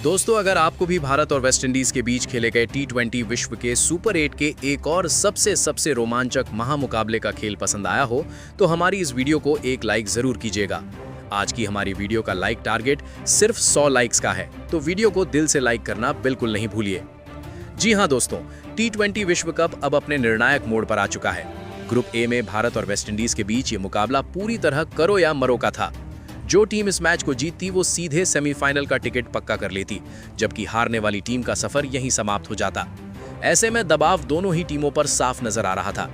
दोस्तों, अगर आपको भी भारत और वेस्टइंडीज के बीच खेले गए टी20 विश्व के सुपर 8 के एक और सबसे रोमांचक महामुकाबले का खेल पसंद आया हो तो हमारी इस वीडियो को एक लाइक जरूर कीजिएगा। आज की हमारी वीडियो का लाइक टारगेट सिर्फ 100 लाइक्स का है, तो वीडियो को दिल से लाइक करना बिल्कुल नहीं भूलिए। जी हाँ दोस्तों, टी20 विश्व कप अब अपने निर्णायक मोड़ पर आ चुका है। ग्रुप ए में भारत और वेस्टइंडीज के बीच ये मुकाबला पूरी तरह करो या मरो का था। जो टीम इस मैच को जीतती वो सीधे सेमीफाइनल का टिकट पक्का कर लेती, जबकि हारने वाली टीम का सफर यहीं समाप्त हो जाता। ऐसे में दबाव दोनों ही टीमों पर साफ नजर आ रहा था।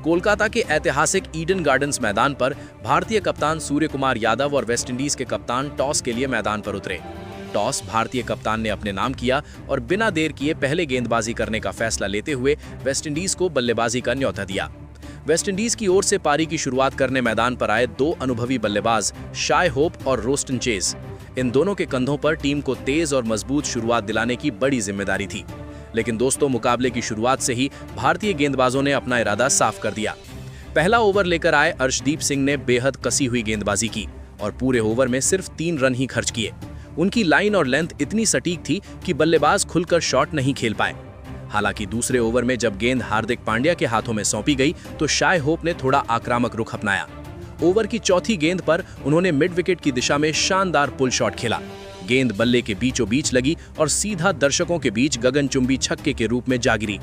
कोलकाता के ऐतिहासिक ईडन गार्डन्स मैदान पर भारतीय कप्तान सूर्य कुमार यादव और वेस्टइंडीज के कप्तान टॉस के लिए मैदान पर उतरे। टॉस भारतीय कप्तान ने अपने नाम किया और बिना देर किए पहले गेंदबाजी करने का फैसला लेते हुए वेस्टइंडीज को बल्लेबाजी का न्योता दिया। वेस्टइंडीज की ओर से पारी की शुरुआत करने मैदान पर आए दो अनुभवी बल्लेबाज शाय होप और रोस्टन चेज। इन दोनों के कंधों पर टीम को तेज और मजबूत शुरुआत दिलाने की बड़ी जिम्मेदारी थी। लेकिन दोस्तों, मुकाबले की शुरुआत से ही भारतीय गेंदबाजों ने अपना इरादा साफ कर दिया। पहला ओवर लेकर आए अर्शदीप सिंह ने बेहद कसी हुई गेंदबाजी की और पूरे ओवर में सिर्फ 3 रन ही खर्च किए। उनकी लाइन और लेंथ इतनी सटीक थी कि बल्लेबाज खुलकर शॉट नहीं खेल पाए। हालांकि दूसरे ओवर में जब गेंद हार्दिक पांड्या के हाथों में सौंपी गई तो शाय होप ने थोड़ा आक्रामक रुख अपनाया। ओवर की चौथी गेंद पर उन्होंने मिड विकेट की दिशा में शानदार पुल शॉट खेला। गेंद बल्ले के बीचों बीच लगी और सीधा दर्शकों के बीच गगनचुंबी छक्के के रूप में जा गिरी।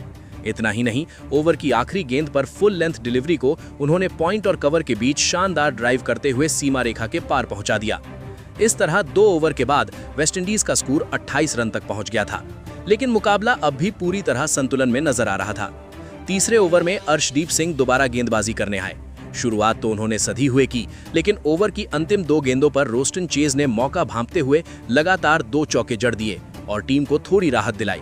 इतना ही नहीं, ओवर की आखिरी गेंद पर फुल लेंथ डिलीवरी को उन्होंने पॉइंट और कवर के बीच शानदार ड्राइव करते हुए सीमा रेखा के पार पहुंचा दिया। इस तरह 2 ओवर के बाद वेस्टइंडीज का स्कोर 28 रन तक पहुंच गया था, लेकिन मुकाबला अब भी पूरी तरह संतुलन में नजर आ रहा था। तीसरे ओवर में अर्शदीप सिंह दोबारा गेंदबाजी करने आए। शुरुआत तो उन्होंने सधी हुए की, लेकिन ओवर की अंतिम 2 गेंदों पर रोस्टन चेज ने मौका भांपते हुए लगातार 2 चौके जड़ दिए और टीम को थोड़ी राहत दिलाई।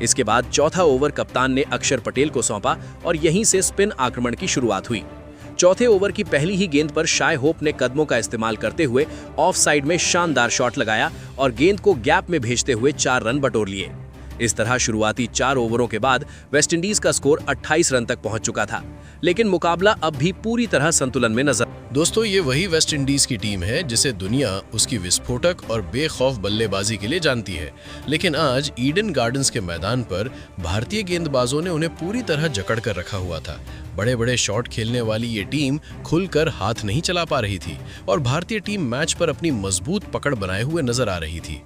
इसके बाद चौथा ओवर कप्तान ने अक्षर पटेल को सौंपा और यहीं से स्पिन आक्रमण की शुरुआत हुई। चौथे ओवर की पहली ही गेंद पर शाय होप ने कदमों का इस्तेमाल करते हुए ऑफ साइड में शानदार शॉट लगाया और गेंद को गैप में भेजते हुए 4 रन बटोर लिए। इस तरह शुरुआती 4 ओवरों के बाद वेस्टइंडीज का स्कोर 28 रन तक पहुंच चुका था, लेकिन मुकाबला अब भी पूरी तरह संतुलन में नजर। दोस्तों, ये वही वेस्टइंडीज की टीम है जिसे दुनिया उसकी विस्फोटक और बेखौफ बल्लेबाजी के लिए जानती है। लेकिन आज ईडन गार्डन्स के मैदान पर भारतीय गेंदबाजों ने उन्हें पूरी तरह जकड़ कर रखा हुआ था। बड़े बड़े शॉट खेलने वाली ये टीम खुलकर हाथ नहीं चला पा रही थी और भारतीय टीम मैच पर अपनी मजबूत पकड़ बनाए हुए नजर आ रही थी।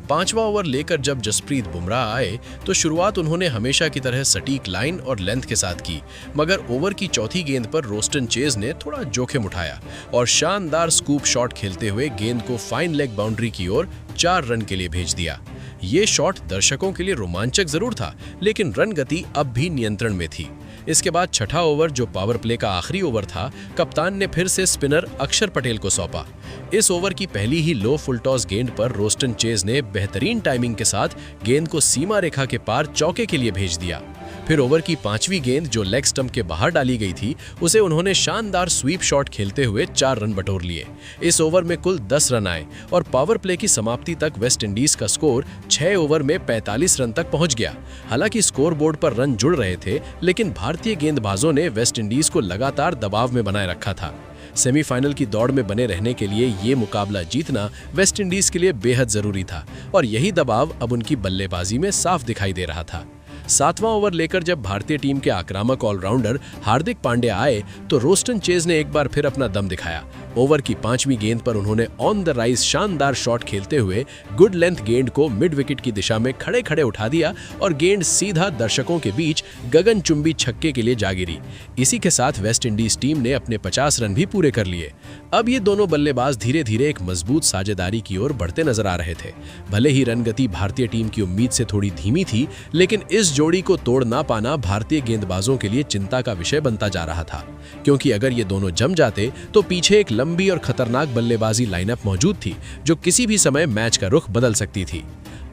5वां ओवर लेकर जब जसप्रीत बुमराह आए तो शुरुआत उन्होंने हमेशा की तरह सटीक लाइन और लेंथ के साथ की, मगर ओवर की चौथी गेंद पर रोस्टन चेज ने थोड़ा जोखिम उठाया और शानदार स्कूप शॉट खेलते हुए गेंद को फाइन लेग बाउंड्री की ओर 4 रन के लिए भेज दिया। ये शॉट दर्शकों के लिए रोमांचक जरूर था, लेकिन रन गति अब भी नियंत्रण में थी। इसके बाद छठा ओवर, जो पावर प्ले का आखिरी ओवर था, कप्तान ने फिर से स्पिनर अक्षर पटेल को सौंपा। इस ओवर की पहली ही लो फुल टॉस गेंद पर रोस्टन चेज ने बेहतरीन टाइमिंग के साथ गेंद को सीमा रेखा के पार चौके के लिए भेज दिया। फिर ओवर की 5वीं गेंद, जो लेग स्टंप के बाहर डाली गई थी, उसे उन्होंने शानदार स्वीप शॉट खेलते हुए 4 रन बटोर लिए। इस ओवर में कुल 10 रन आए और पावर प्ले की समाप्ति तक वेस्टइंडीज का स्कोर 6 ओवर में 45 रन तक पहुंच गया। हालांकि स्कोरबोर्ड पर रन जुड़ रहे थे, लेकिन भारतीय गेंदबाजों ने वेस्टइंडीज को लगातार दबाव में बनाए रखा था। सेमीफाइनल की दौड़ में बने रहने के लिए ये मुकाबला जीतना वेस्टइंडीज के लिए बेहद जरूरी था और यही दबाव अब उनकी बल्लेबाजी में साफ दिखाई दे रहा था। 7वां ओवर लेकर जब भारतीय टीम के आक्रामक ऑलराउंडर हार्दिक पांड्या आए तो रोस्टन चेज ने एक बार फिर अपना दम दिखाया। ओवर की 5वीं गेंद पर उन्होंने ऑन द राइज शानदार शॉट खेलते हुए गुड लेंथ गेंद को मिड विकेट की दिशा में खड़े खड़े उठा दिया और गेंद सीधा दर्शकों के बीच गगनचुंबी छक्के के लिए जा गिरी। इसी के साथ वेस्टइंडीज टीम ने अपने 50 रन भी पूरे कर लिए। अब ये दोनों बल्लेबाज धीरे धीरे एक मजबूत साझेदारी की ओर बढ़ते नजर आ रहे थे। भले ही रन गति भारतीय टीम की उम्मीद से थोड़ी धीमी थी, लेकिन इस जोड़ी को तोड़ ना पाना भारतीय गेंदबाजों के लिए चिंता का विषय बनता जा रहा था, क्योंकि अगर ये दोनों जम जाते तो पीछे एक लंबी और खतरनाक बल्लेबाजी लाइनअप मौजूद थी, जो किसी भी समय मैच का रुख बदल सकती थी।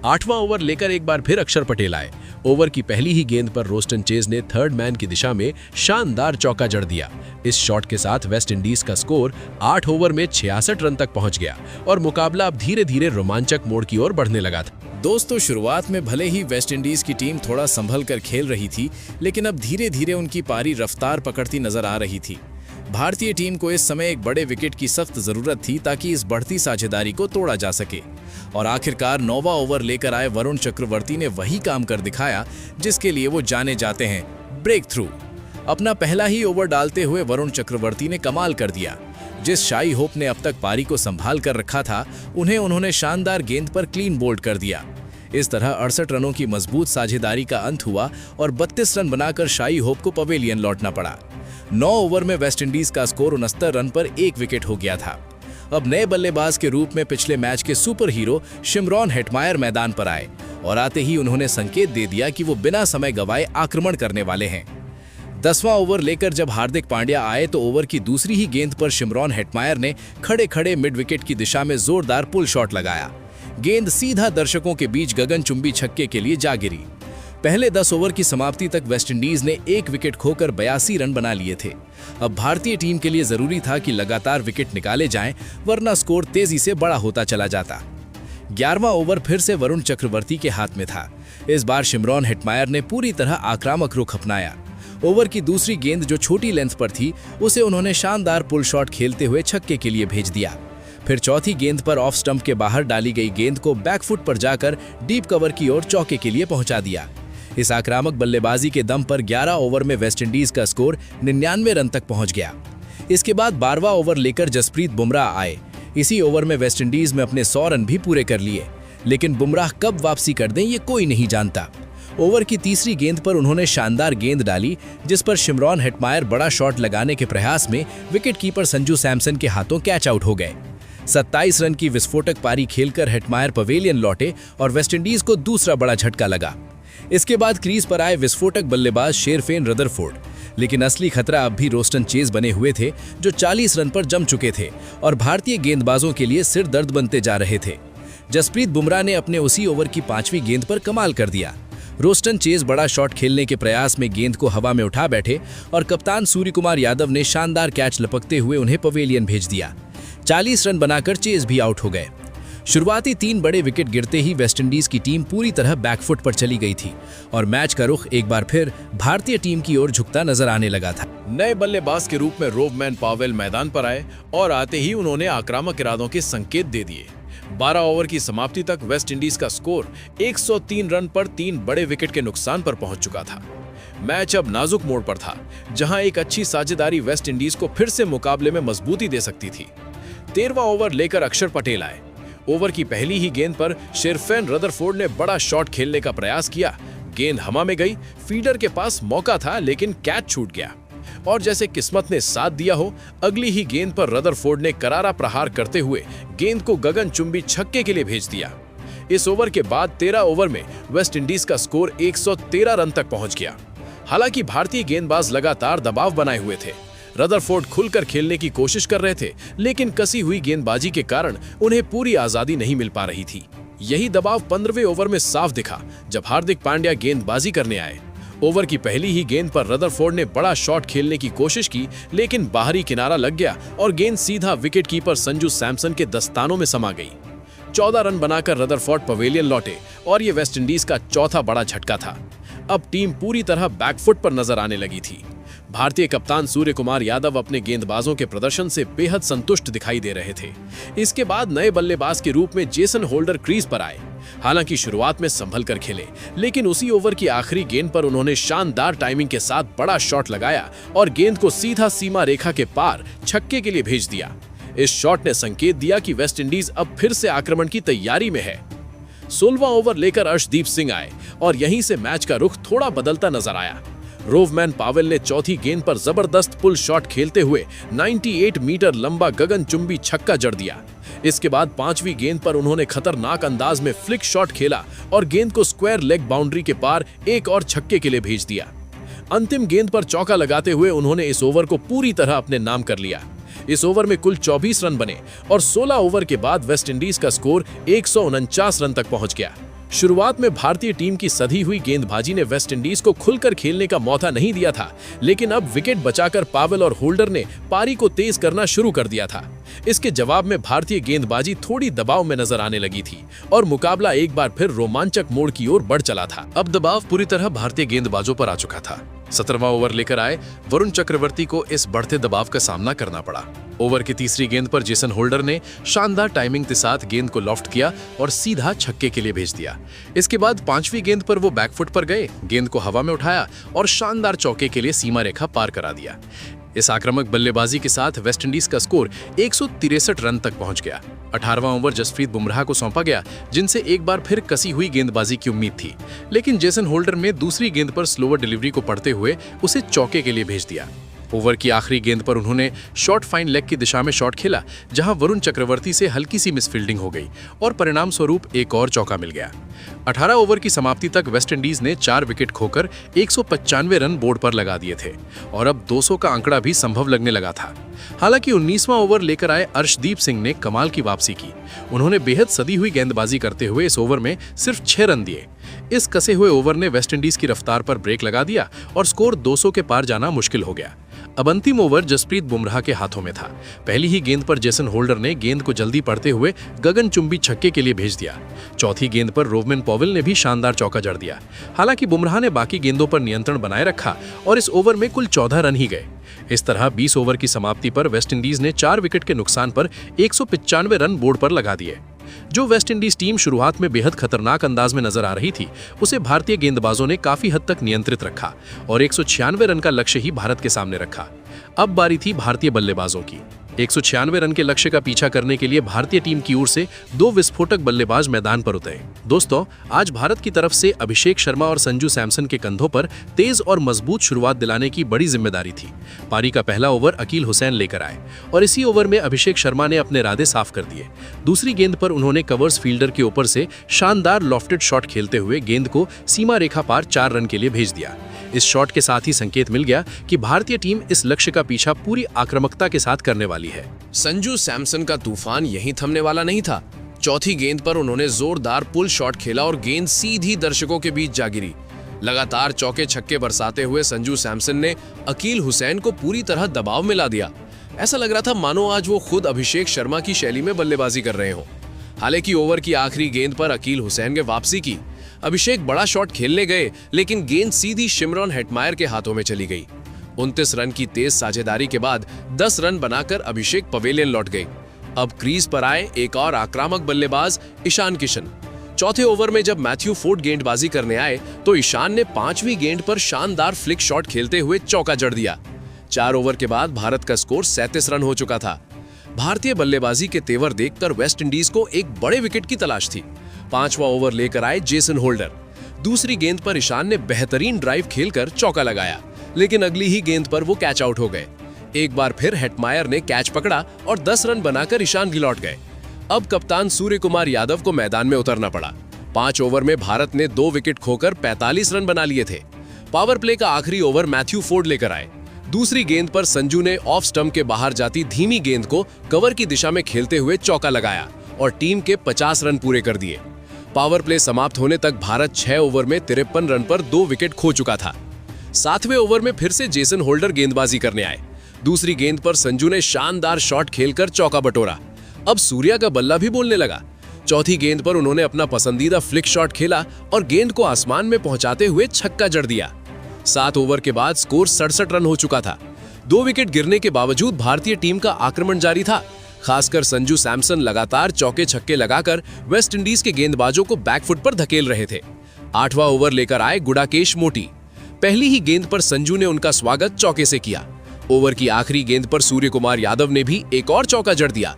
8वां ओवर लेकर एक बार फिर अक्षर पटेल आए। ओवर की पहली ही गेंद पर रोस्टन चेज ने थर्ड मैन की दिशा में शानदार चौका जड़ दिया। इस शॉट के साथ वेस्टइंडीज का स्कोर 8 ओवर में 66 रन तक पहुंच गया और मुकाबला अब धीरे धीरे रोमांचक मोड़ की ओर बढ़ने लगा था। दोस्तों, शुरुआत में भले ही वेस्टइंडीज की टीम थोड़ा संभल कर खेल रही थी, लेकिन अब धीरे धीरे उनकी पारी रफ्तार पकड़ती नजर आ रही थी। भारतीय टीम को इस समय एक बड़े विकेट की सख्त जरूरत थी ताकि इस बढ़ती साझेदारी को तोड़ा जा सके। और आखिरकार 9वां ओवर लेकर आए वरुण चक्रवर्ती ने वही काम कर दिखाया जिसके लिए वो जाने जाते हैं, ब्रेक थ्रू। अपना पहला ही ओवर डालते हुए वरुण चक्रवर्ती ने कमाल कर दिया। जिस शाई होप ने अब तक पारी को संभाल कर रखा था, उन्होंने शानदार गेंद पर क्लीन बोल्ड कर दिया। इस तरह 68 रनों की मजबूत साझेदारी का अंत हुआ और 32 रन बनाकर शाई होप को पवेलियन लौटना पड़ा। 9 ओवर में वेस्टइंडीज का स्कोर 69 रन पर 1 विकेट हो गया था। अब नए बल्लेबाज के रूप में पिछले मैच के सुपर हीरो शिमरॉन हेटमायर मैदान पर आए और आते ही उन्होंने संकेत दे दिया कि वो बिना समय गंवाए आक्रमण करने वाले हैं। 10वां ओवर लेकर जब हार्दिक पांड्या आए तो ओवर की दूसरी ही गेंद पर शिमरॉन हेटमायर ने खड़े खड़े मिड विकेट की दिशा में जोरदार पुल शॉट लगाया। गेंद सीधा दर्शकों के बीच गगनचुंबी छक्के के लिए जा गिरी। पहले 10 ओवर की समाप्ति तक वेस्टइंडीज ने 1 विकेट खोकर 82 रन बना लिए थे। अब भारतीय टीम के लिए जरूरी था कि लगातार विकेट निकाले जाएं, वरना स्कोर तेजी से बड़ा होता चला जाता। 11वां ओवर फिर से वरुण चक्रवर्ती के हाथ में था। इस बार शिमरॉन हेटमायर ने पूरी तरह आक्रामक रुख अपनाया। ओवर की दूसरी गेंद जो छोटी लेंथ पर थी, उसे उन्होंने शानदार पुल शॉट खेलते हुए छक्के के लिए भेज दिया। फिर चौथी गेंद पर ऑफ स्टंप के बाहर डाली गई गेंद को बैकफुट पर जाकर डीप कवर की ओर चौके के लिए पहुंचा दिया। इस आक्रामक बल्लेबाजी के दम पर 11 ओवर में वेस्टइंडीज का स्कोर 99 रन तक पहुंच गया। इसके बाद 12वां ओवर लेकर जसप्रीत बुमराह आए। इसी ओवर में वेस्टइंडीज में अपने 100 रन भी पूरे कर लिए, लेकिन बुमराह कब वापसी कर दें ये कोई नहीं जानता। ओवर की तीसरी गेंद पर उन्होंने शानदार गेंद डाली, जिस पर शिमरॉन हेटमायर बड़ा शॉट लगाने के प्रयास में विकेटकीपर संजू सैमसन के हाथों कैच आउट हो गए। 27 रन की विस्फोटक पारी खेलकर हेटमायर पवेलियन लौटे और वेस्टइंडीज को दूसरा बड़ा झटका लगा। इसके बाद क्रीज पर आए विस्फोटक बल्लेबाज शेरफेन रदरफोर्ड, लेकिन असली खतरा अब भी रोस्टन चेज बने हुए थे, जो 40 रन पर जम चुके थे और भारतीय गेंदबाजों के लिए सिर दर्द बनते जा रहे थे। जसप्रीत बुमराह ने अपने उसी ओवर की 5वीं गेंद पर कमाल कर दिया। रोस्टन चेज बड़ा शॉट खेलने के प्रयास में गेंद को हवा में उठा बैठे और कप्तान सूर्यकुमार यादव ने शानदार कैच लपकते हुए उन्हें पवेलियन भेज दिया। 40 रन बनाकर चेज भी आउट हो गए। शुरुआती 3 बड़े विकेट गिरते ही वेस्टइंडीज की टीम पूरी तरह बैकफुट पर चली गई थी और मैच का रुख एक बार फिर भारतीय टीम की ओर झुकता नजर आने लगा था। नए बल्लेबाज के रूप में रोवमैन पावेल मैदान पर आए और आते ही उन्होंने आक्रामक इरादों के संकेत दे दिए। 12 ओवर की समाप्ति तक वेस्टइंडीज का स्कोर 103 रन पर 3 बड़े विकेट के नुकसान पर पहुंच चुका था। मैच अब नाजुक मोड़ पर था, जहां एक अच्छी साझेदारी वेस्टइंडीज को फिर से मुकाबले में मजबूती दे सकती थी। 13वां ओवर लेकर अक्षर पटेल आए। ओवर की पहली ही गेंद पर शेरफेन रदरफोर्ड ने बड़ा शॉट खेलने का प्रयास किया। गेंद हवा में गई, फील्डर के पास मौका था लेकिन कैच छूट गया और जैसे किस्मत ने साथ दिया हो, अगली ही गेंद पर रदरफोर्ड ने करारा प्रहार करते हुए गेंद को गगनचुंबी छक्के के लिए भेज दिया। इस ओवर के बाद 13 ओवर में वेस्टइंडीज का स्कोर 113 रन तक पहुंच गया। हालांकि भारतीय गेंदबाज लगातार दबाव बनाए हुए थे। रदरफोर्ड खुलकर खेलने की कोशिश कर रहे थे, लेकिन कसी हुई गेंदबाजी के कारण उन्हें पूरी आजादी नहीं मिल पा रही थी। यही दबाव 15वें ओवर में साफ दिखा जब हार्दिक पांड्या गेंदबाजी करने आए। ओवर की पहली ही गेंद पर रदरफोर्ड ने बड़ा शॉट खेलने की कोशिश की, लेकिन बाहरी किनारा लग गया और गेंद सीधा विकेटकीपर संजू सैमसन के दस्तानों में समा गई। 14 रन बनाकर रदरफोर्ड पवेलियन लौटे और ये वेस्टइंडीज का चौथा बड़ा झटका था। अब टीम पूरी तरह बैकफुट पर नजर आने लगी थी। भारतीय कप्तान सूर्यकुमार यादव अपने गेंदबाजों के प्रदर्शन से बेहद संतुष्ट दिखाई दे रहे थे। इसके बाद नए बल्लेबाज के रूप में जेसन होल्डर क्रीज पर आए। हालांकि शुरुआत में संभल कर खेले, लेकिन उसी ओवर की आखिरी गेंद पर उन्होंने शानदार टाइमिंग के साथ बड़ा शॉट लगाया और गेंद को सीधा सीमा रेखा के पार छक्के के लिए भेज दिया। इस शॉट ने संकेत दिया कि वेस्टइंडीज अब फिर से आक्रमण की तैयारी में है। 16वां ओवर लेकर अर्शदीप सिंह आए और यहीं से मैच का रुख थोड़ा बदलता नजर आया। रोवमैन पावेल ने चौथी गेंद पर जबरदस्त पुल शॉट खेलते हुए 98 मीटर लंबा गगनचुंबी छक्का जड़ दिया। इसके बाद 5वीं गेंद पर उन्होंने खतरनाक अंदाज में फ्लिक शॉट खेला और गेंद को स्क्वायर लेग बाउंड्री के पार एक और छक्के के लिए भेज दिया। अंतिम गेंद पर चौका लगाते हुए उन्होंने इस ओवर को पूरी तरह अपने नाम कर लिया। इस ओवर में कुल 24 रन बने और 16 ओवर के बाद वेस्टइंडीज का स्कोर 149 रन तक पहुंच गया। शुरुआत में भारतीय टीम की सधी हुई गेंदबाजी ने वेस्टइंडीज को खुलकर खेलने का मौका नहीं दिया था, लेकिन अब विकेट बचाकर पावेल और होल्डर ने पारी को तेज करना शुरू कर दिया था। इसके जवाब में भारतीय गेंदबाजी थोड़ी दबाव में नजर आने लगी थी और मुकाबला एक बार फिर रोमांचक मोड़ की ओर बढ़ चला था। अब दबाव पूरी तरह भारतीय गेंदबाजों पर आ चुका था। 17वां ओवर लेकर आए वरुण चक्रवर्ती को इस बढ़ते दबाव का सामना करना पड़ा। ओवर की तीसरी गेंद पर जेसन होल्डर ने शानदार टाइमिंग के साथ गेंद को लॉफ्ट किया और सीधा छक्के के लिए भेज दिया। इसके बाद 5वीं गेंद पर वो बैकफुट पर गए, गेंद को हवा में उठाया और शानदार चौके के लिए सीमा रेखा पार करा दिया। इस आक्रामक बल्लेबाजी के साथ वेस्टइंडीज का स्कोर 163 रन तक पहुंच गया। 18वां ओवर जसप्रीत बुमराह को सौंपा गया, जिनसे एक बार फिर कसी हुई गेंदबाजी की उम्मीद थी, लेकिन जेसन होल्डर ने दूसरी गेंद पर स्लोअर डिलीवरी को पढ़ते हुए उसे चौके के लिए भेज दिया। ओवर की आखिरी गेंद पर उन्होंने शॉर्ट फाइन लेग की दिशा में शॉट खेला, जहां वरुण चक्रवर्ती से हल्की सी मिसफील्डिंग हो गई और परिणाम स्वरूप एक और चौका मिल गया। 18 ओवर की समाप्ति तक वेस्टइंडीज ने 4 विकेट खोकर 195 रन बोर्ड पर लगा दिए थे और अब 200 का आंकड़ा भी संभव लगने लगा था। हालांकि 19वां ओवर लेकर आए अर्शदीप सिंह ने कमाल की वापसी की। उन्होंने बेहद सदी हुई गेंदबाजी करते हुए इस ओवर में सिर्फ 6 रन दिए। इस कसे हुए ओवर ने वेस्टइंडीज की रफ्तार पर ब्रेक लगा दिया और स्कोर 200 के पार जाना मुश्किल हो गया। अब अंतिम ओवर जसप्रीत बुमराह के हाथों में था। पहली ही गेंद पर जेसन होल्डर ने गेंद को जल्दी पढ़ते हुए गगनचुंबी छक्के के लिए भेज दिया। चौथी गेंद पर रोवमन पॉवेल ने भी शानदार चौका जड़ दिया। हालांकि बुमराह ने बाकी गेंदों पर नियंत्रण बनाए रखा और इस ओवर में कुल 14 रन ही गए। इस तरह 20 ओवर की समाप्ति पर वेस्टइंडीज ने 4 विकेट के नुकसान पर 195 रन बोर्ड पर लगा दिए। जो वेस्टइंडीज टीम शुरुआत में बेहद खतरनाक अंदाज में नजर आ रही थी, उसे भारतीय गेंदबाजों ने काफी हद तक नियंत्रित रखा और 196 रन का लक्ष्य ही भारत के सामने रखा। अब बारी थी भारतीय बल्लेबाजों की। 196 रन के लक्ष्य का पीछा करने के लिए भारतीय टीम की ओर से 2 विस्फोटक बल्लेबाज मैदान पर उतरे। दोस्तों, आज भारत की तरफ से अभिषेक शर्मा और संजू सैमसन के कंधों पर तेज और मजबूत शुरुआत दिलाने की बड़ी जिम्मेदारी थी। पारी का पहला ओवर अकील हुसैन लेकर आए और इसी ओवर में अभिषेक शर्मा ने अपने इरादे साफ कर दिए। दूसरी गेंद पर उन्होंने कवर्स फील्डर के ऊपर से शानदार लॉफ्टेड शॉट खेलते हुए गेंद को सीमा रेखा पार 4 रन के लिए भेज दिया। इस शॉट के साथ ही संकेत मिल गया कि भारतीय टीम इस लक्ष्य का पीछा पूरी आक्रामकता के साथ करने वाली है। संजू सैमसन का तूफान यहीं थमने वाला नहीं था। चौथी गेंद पर उन्होंने जोरदार पुल शॉट खेला और गेंद सीधी दर्शकों के बीच जा गिरी। लगातार चौके छक्के बरसाते हुए संजू सैमसन ने अकील हुसैन को पूरी तरह दबाव में ला दिया। ऐसा लग रहा था मानो आज वो खुद अभिषेक शर्मा की शैली में बल्लेबाजी कर रहे हों। हालांकि ओवर की आखिरी गेंद पर अकील हुसैन ने वापसी की। अभिषेक बड़ा शॉट खेलने गए, लेकिन गेंद सीधी शिमरॉन हेटमायर के हाथों में चली गई। 29 रन की तेज साझेदारी के बाद 10 रन बनाकर अभिषेक पवेलियन लौट गए। अब क्रीज पर आए एक और आक्रामक बल्लेबाज ईशान किशन। चौथे ओवर में जब मैथ्यू फोर्ड गेंदबाजी करने आए तो ईशान ने 5वीं गेंद पर शानदार फ्लिक शॉट खेलते हुए चौका जड़ दिया। 4 ओवर के बाद भारत का स्कोर 37 रन हो चुका था। भारतीय बल्लेबाजी के तेवर देखकर वेस्टइंडीज को एक बड़े विकेट की तलाश थी। 5वां ओवर लेकर आए जेसन होल्डर। दूसरी गेंद पर ईशान ने बेहतरीन ड्राइव खेलकर चौका लगाया, लेकिन अगली ही गेंद पर वो कैच आउट हो गए। एक बार फिर हेटमायर ने कैच पकड़ा और 10 रन बनाकर ईशान लौट गए। अब कप्तान सूर्य कुमार यादव को मैदान में उतरना पड़ा। 5 ओवर में भारत ने 2 विकेट खोकर 45 रन बना लिए थे। पावर प्ले का आखिरी ओवर मैथ्यू फोर्ड लेकर आए। दूसरी गेंद पर संजू ने ऑफ स्टंप के बाहर जाती धीमी गेंद को कवर की दिशा में खेलते हुए चौका लगाया और टीम के 50 रन पूरे कर दिए। पावर प्ले समाप्त होने तक भारत 6 ओवर में 53 रन पर 2 विकेट खो चुका था। 7वें ओवर में फिर से जेसन होल्डर गेंदबाजी करने आए। दूसरी गेंद पर संजू ने शानदार शॉट खेलकर चौका बटोरा। अब सूर्या का बल्ला भी बोलने लगा। चौथी गेंद पर उन्होंने अपना पसंदीदा फ्लिक शॉट खेला और गेंद को आसमान में पहुंचाते हुए छक्का जड़ दिया। 7 ओवर के बाद स्कोर 67 रन हो चुका था। 2 विकेट गिरने के बावजूद भारतीय टीम का आक्रमण जारी था। खासकर संजू सैमसन लगातार चौके छक्के लगाकर वेस्टइंडीज के गेंदबाजों को बैकफुट पर धकेल रहे थे। 8वां ओवर लेकर आए गुडाकेश मोती। पहली ही गेंद पर संजू ने उनका स्वागत चौके से किया। ओवर की आखिरी गेंद पर सूर्य कुमार यादव ने भी एक और चौका जड़ दिया।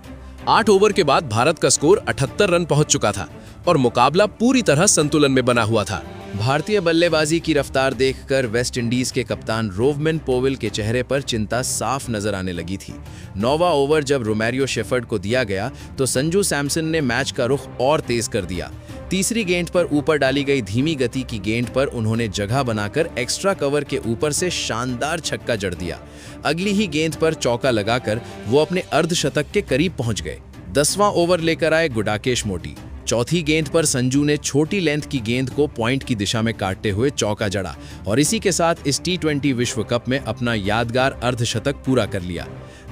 8 ओवर के बाद भारत का स्कोर 78 रन पहुंच चुका था और मुकाबला पूरी तरह संतुलन में बना हुआ था। भारतीय बल्लेबाजी की रफ्तार देखकर वेस्टइंडीज के कप्तान रोवमन पॉवेल के चेहरे पर चिंता साफ नजर आने लगी थी। 9वां ओवर जब रोमेरियो शेफर्ड को दिया गया तो संजू सैमसन ने मैच का रुख और तेज कर दिया। तीसरी गेंद पर ऊपर डाली गई धीमी गति की गेंद पर उन्होंने जगह बनाकर एक्स्ट्रा कवर के ऊपर से शानदार छक्का जड़ दिया। अगली ही गेंद पर चौका लगाकर वो अपने अर्धशतक के करीब पहुंच गए। 10वां ओवर लेकर आए गुडाकेश मोती। चौथी गेंद पर संजू ने छोटी लेंथ की गेंद को पॉइंट की दिशा में काटते हुए चौका जड़ा और इसी के साथ इस T20 विश्व कप में अपना यादगार अर्धशतक पूरा कर लिया।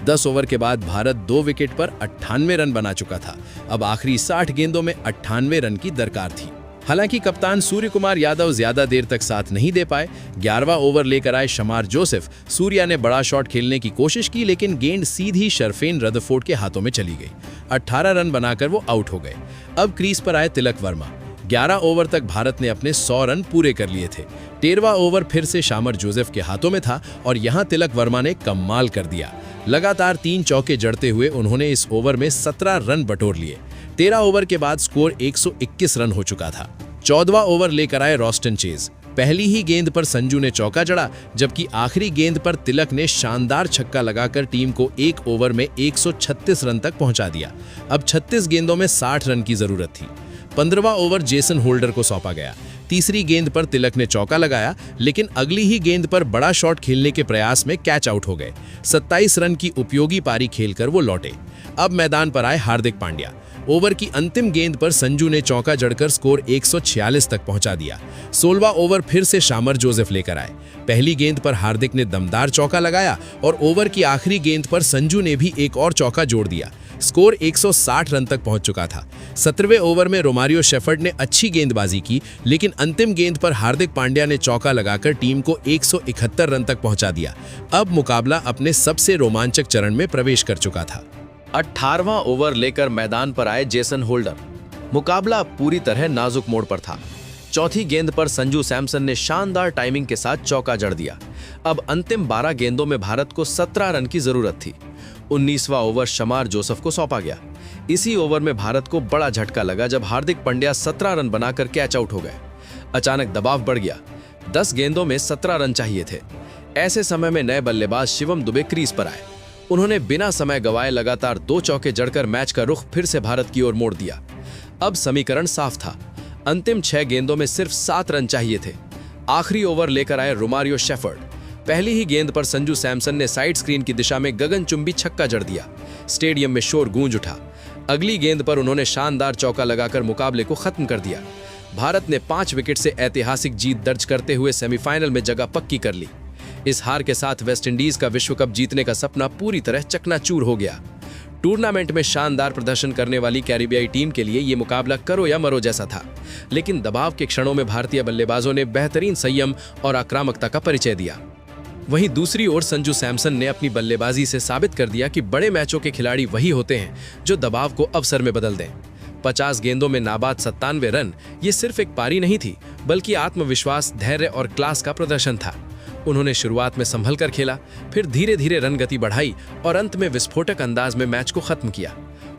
10 ओवर के बाद भारत 2 विकेट पर 98 रन बना चुका था। अब आखिरी 60 गेंदों में 98 रन की दरकार थी। हालांकि कप्तान सूर्य कुमार यादव ज्यादा देर तक साथ नहीं दे पाए। 11वां ओवर लेकर आए शमार जोसेफ। सूर्या ने बड़ा शॉट खेलने की कोशिश की, लेकिन गेंद सीधी शर्फेन रदरफोर्ड के हाथों में चली गई। 18 रन बनाकर वो आउट हो गए। अब क्रीज पर आए तिलक वर्मा। 11 ओवर तक भारत ने अपने 100 रन पूरे कर लिए थे। 13वां ओवर फिर से शामर जोसेफ के हाथों में था और यहां तिलक वर्मा ने कमाल कर दिया। लगातार 3 चौके जड़ते हुए उन्होंने इस ओवर में 17 रन बटोर लिए। 13 ओवर के बाद स्कोर 121 रन हो चुका था। 14वां ओवर लेकर आए रॉस्टन चेज। पहली ही गेंद पर संजू ने चौका जड़ा, जबकि आखिरी गेंद पर तिलक ने शानदार छक्का लगाकर टीम को 1 ओवर में 136 रन तक पहुंचा दिया। अब 36 गेंदों में 60 रन की जरूरत थी। 15वां ओवर जेसन होल्डर को सौंपा गया। तीसरी गेंद पर तिलक ने चौका लगाया, लेकिन अगली ही गेंद पर बड़ा शॉट खेलने के प्रयास में कैच आउट हो गए। 27 रन की उपयोगी पारी खेलकर वो लौटे। अब मैदान पर आए हार्दिक पांड्या। ओवर की अंतिम गेंद पर संजू ने चौका जड़कर स्कोर 146 तक पहुंचा दिया। 16वां ओवर फिर से शामर जोसेफ लेकर आए। पहली गेंद पर हार्दिक ने दमदार चौका लगाया और ओवर की आखिरी गेंद पर संजू ने भी एक और चौका जोड़ दिया। स्कोर 160 रन तक पहुंच चुका था। 17वें ओवर में रोमारियो शेफर्ड ने अच्छी गेंदबाजी की, लेकिन अंतिम गेंद पर हार्दिक पांड्या ने चौका लगाकर टीम को 171 रन तक पहुंचा दिया। अब मुकाबला अपने सबसे रोमांचक चरण में प्रवेश कर चुका था। 18वां ओवर लेकर मैदान पर आए जेसन होल्डर। मुकाबला पूरी तरह नाजुक मोड़ पर था। चौथी गेंद पर संजू सैमसन ने शानदार टाइमिंग के साथ चौका जड़ दिया। अब अंतिम 12 गेंदों में भारत को 17 रन की जरूरत थी। 19वां ओवर शमार जोसेफ को सौंपा गया। इसी ओवर में भारत को बड़ा झटका लगा जब हार्दिक पांड्या 17 रन बनाकर कैच आउट हो गए। अचानक दबाव बढ़ गया। 10 गेंदों में 17 रन चाहिए थे। ऐसे समय में नए बल्लेबाज शिवम दुबे क्रीज पर आए। उन्होंने बिना समय गंवाए लगातार 2 चौके जड़कर मैच का रुख फिर से भारत की ओर मोड़ दिया। अब समीकरण साफ था। अंतिम 6 गेंदों में सिर्फ 7 रन चाहिए थे। आखिरी ओवर लेकर आए रोमारियो शेफर्ड। पहली ही गेंद पर संजू सैमसन ने साइड स्क्रीन की दिशा में गगनचुंबी छक्का जड़ दिया। स्टेडियम में शोर गूंज उठा। अगली गेंद पर उन्होंने शानदार चौका लगाकर मुकाबले को खत्म कर दिया। भारत ने 5 विकेट से ऐतिहासिक जीत दर्ज करते हुए सेमीफाइनल में जगह पक्की कर ली। इस हार के साथ वेस्टइंडीज का विश्व कप जीतने का सपना पूरी तरह चकनाचूर हो गया। टूर्नामेंट में शानदार प्रदर्शन करने वाली कैरिबियाई टीम के लिए ये मुकाबला करो या मरो जैसा था, लेकिन दबाव के क्षणों में भारतीय बल्लेबाजों ने बेहतरीन संयम और आक्रामकता का परिचय दिया। वहीं दूसरी ओर संजू सैमसन ने अपनी बल्लेबाजी से साबित कर दिया कि बड़े मैचों के खिलाड़ी वही होते हैं जो दबाव को अवसर में बदल दें। 50 गेंदों में नाबाद 97 रन ये सिर्फ एक पारी नहीं थी, बल्कि आत्मविश्वास, धैर्य और क्लास का प्रदर्शन था। उन्होंने शुरुआत में संभल कर खेला, फिर धीरे धीरे रन गति बढ़ाई और अंत में विस्फोटक अंदाज में मैच को खत्म किया।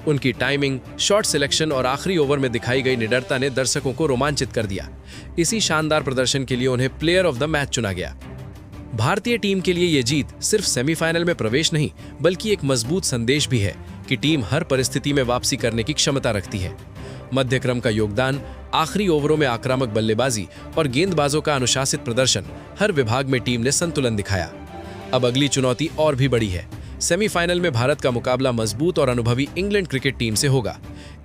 उनकी टाइमिंग, शॉट सिलेक्शन और आखिरी ओवर में दिखाई गई निडरता ने दर्शकों को रोमांचित कर दिया। इसी शानदार प्रदर्शन के लिए उन्हें प्लेयर ऑफ द मैच चुना गया। भारतीय टीम के लिए ये जीत सिर्फ सेमीफाइनल में प्रवेश नहीं, बल्कि एक मजबूत संदेश भी है कि टीम हर परिस्थिति में वापसी करने की क्षमता रखती है। मध्यक्रम का योगदान, आखिरी ओवरों में आक्रामक बल्लेबाजी और गेंदबाजों का अनुशासित प्रदर्शन, हर विभाग में टीम ने संतुलन दिखाया। अब अगली चुनौती और भी बड़ी है। सेमीफाइनल में भारत का मुकाबला मजबूत और अनुभवी इंग्लैंड क्रिकेट टीम से होगा।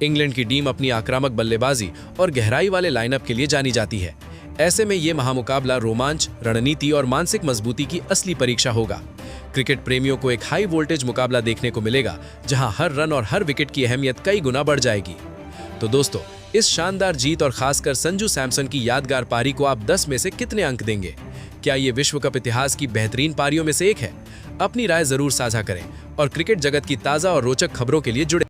इंग्लैंड की टीम अपनी आक्रामक बल्लेबाजी और गहराई वाले लाइनअप के लिए जानी जाती है। ऐसे में ये महामुकाबला रोमांच, रणनीति और मानसिक मजबूती की असली परीक्षा होगा। क्रिकेट प्रेमियों को एक हाई वोल्टेज मुकाबला देखने को मिलेगा, जहां हर रन और हर विकेट की अहमियत कई गुना बढ़ जाएगी। तो दोस्तों, इस शानदार जीत और खासकर संजू सैमसन की यादगार पारी को आप 10 में से कितने अंक देंगे? क्या ये विश्व कप इतिहास की बेहतरीन पारियों में से एक है? अपनी राय जरूर साझा करें और क्रिकेट जगत की ताजा और रोचक खबरों के लिए जुड़े